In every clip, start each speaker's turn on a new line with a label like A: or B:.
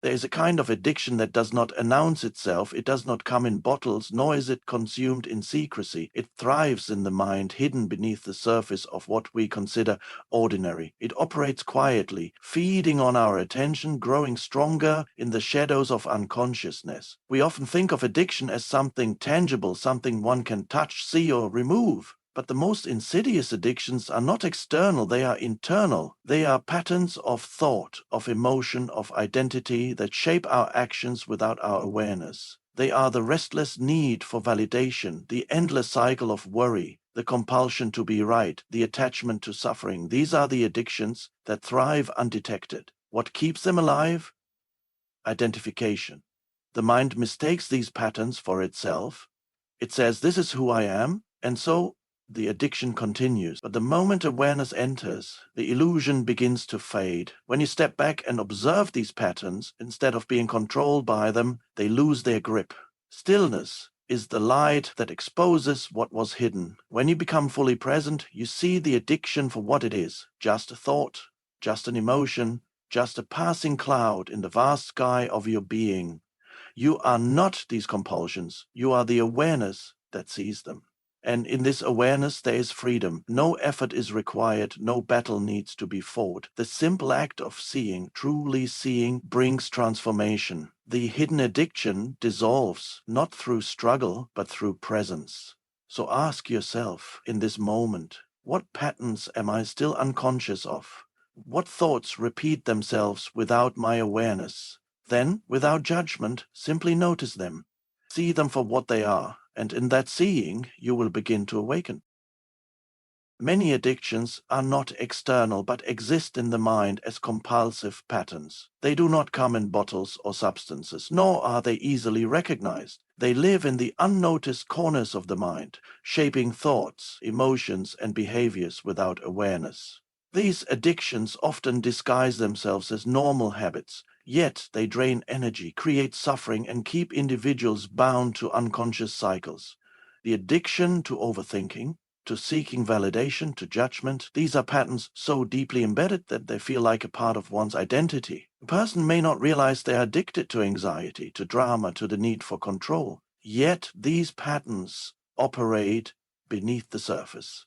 A: There is a kind of addiction that does not announce itself, it does not come in bottles, nor is it consumed in secrecy. It thrives in the mind, hidden beneath the surface of what we consider ordinary. It operates quietly, feeding on our attention, growing stronger in the shadows of unconsciousness. We often think of addiction as something tangible, something one can touch, see, or remove. But the most insidious addictions are not external, they are internal. They are patterns of thought, of emotion, of identity that shape our actions without our awareness. They are the restless need for validation, the endless cycle of worry, the compulsion to be right, the attachment to suffering. These are the addictions that thrive undetected. What keeps them alive? Identification. The mind mistakes these patterns for itself. It says, "This is who I am," and so the addiction continues. But the moment awareness enters, the illusion begins to fade. When you step back and observe these patterns, instead of being controlled by them, they lose their grip. Stillness is the light that exposes what was hidden. When you become fully present, you see the addiction for what it is: just a thought, just an emotion, just a passing cloud in the vast sky of your being. You are not these compulsions. You are the awareness that sees them. And in this awareness, there is freedom. No effort is required. No battle needs to be fought. The simple act of seeing, truly seeing, brings transformation. The hidden addiction dissolves, not through struggle, but through presence. So ask yourself in this moment, what patterns am I still unconscious of? What thoughts repeat themselves without my awareness? Then, without judgment, simply notice them. See them for what they are, and in that seeing, you will begin to awaken. Many addictions are not external, but exist in the mind as compulsive patterns. They do not come in bottles or substances, nor are they easily recognized. They live in the unnoticed corners of the mind, shaping thoughts, emotions, and behaviors without awareness. These addictions often disguise themselves as normal habits, yet they drain energy, create suffering, and keep individuals bound to unconscious cycles. The addiction to overthinking, to seeking validation, to judgment, these are patterns so deeply embedded that they feel like a part of one's identity. A person may not realize they are addicted to anxiety, to drama, to the need for control. Yet these patterns operate beneath the surface,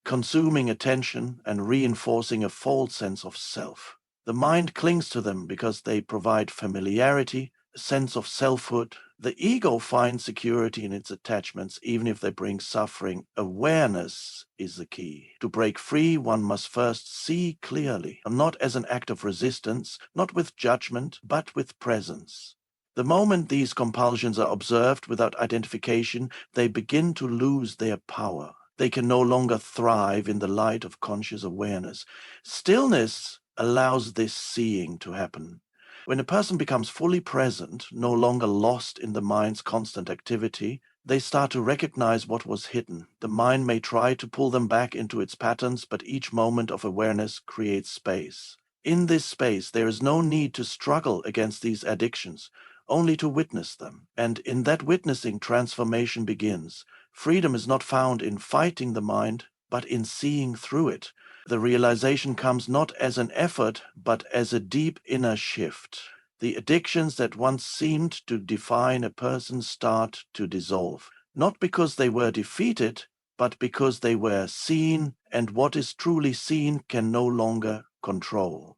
A: consuming attention and reinforcing a false sense of self. The mind clings to them because they provide familiarity, a sense of selfhood. The ego finds security in its attachments, even if they bring suffering. Awareness is the key. To break free, one must first see clearly, and not as an act of resistance, not with judgment, but with presence. The moment these compulsions are observed without identification, they begin to lose their power. They can no longer thrive in the light of conscious awareness. Stillness allows this seeing to happen. When a person becomes fully present, no longer lost in the mind's constant activity, they start to recognize what was hidden. The mind may try to pull them back into its patterns, but each moment of awareness creates space. In this space, there is no need to struggle against these addictions, only to witness them. And in that witnessing, transformation begins. Freedom is not found in fighting the mind, but in seeing through it. The realization comes not as an effort, but as a deep inner shift. The addictions that once seemed to define a person start to dissolve, not because they were defeated, but because they were seen, and what is truly seen can no longer control.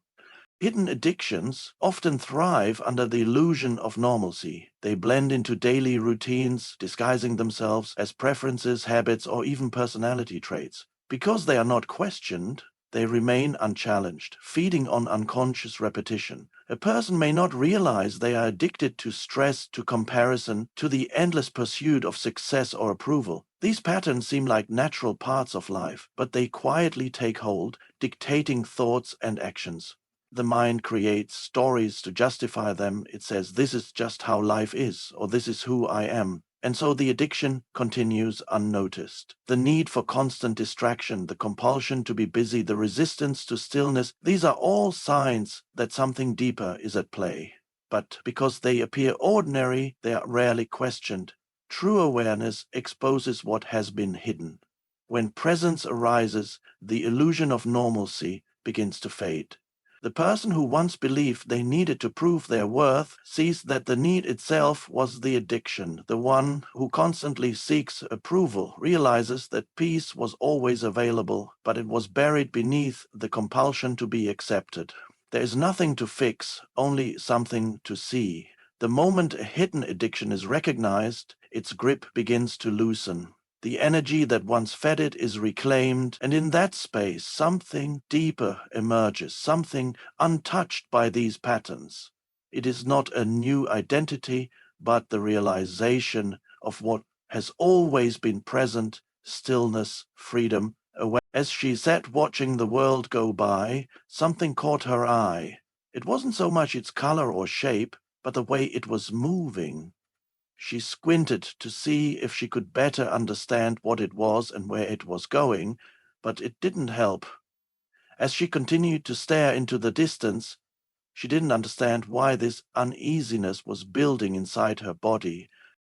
A: Hidden addictions often thrive under the illusion of normalcy. They blend into daily routines, disguising themselves as preferences, habits, or even personality traits. Because they are not questioned, they remain unchallenged, feeding on unconscious repetition. A person may not realize they are addicted to stress, to comparison, to the endless pursuit of success or approval. These patterns seem like natural parts of life, but they quietly take hold, dictating thoughts and actions. The mind creates stories to justify them. It says, "This is just how life is," or "This is who I am." And so the addiction continues unnoticed. The need for constant distraction, the compulsion to be busy, the resistance to stillness, these are all signs that something deeper is at play. But because they appear ordinary, they are rarely questioned. True awareness exposes what has been hidden. When presence arises, the illusion of normalcy begins to fade. The person who once believed they needed to prove their worth sees that the need itself was the addiction. The one who constantly seeks approval realizes that peace was always available, but it was buried beneath the compulsion to be accepted. There is nothing to fix, only something to see. The moment a hidden addiction is recognized, its grip begins to loosen. The energy that once fed it is reclaimed, and in that space something deeper emerges, something untouched by these patterns. It is not a new identity, but the realization of what has always been present: stillness, freedom, awareness. As she sat watching the world go by, something caught her eye. It wasn't so much its color or shape, but the way it was moving. She squinted to see if she could better understand what it was and where it was going, but it didn't help. As she continued to stare into the distance, she didn't understand why this uneasiness was building inside her body.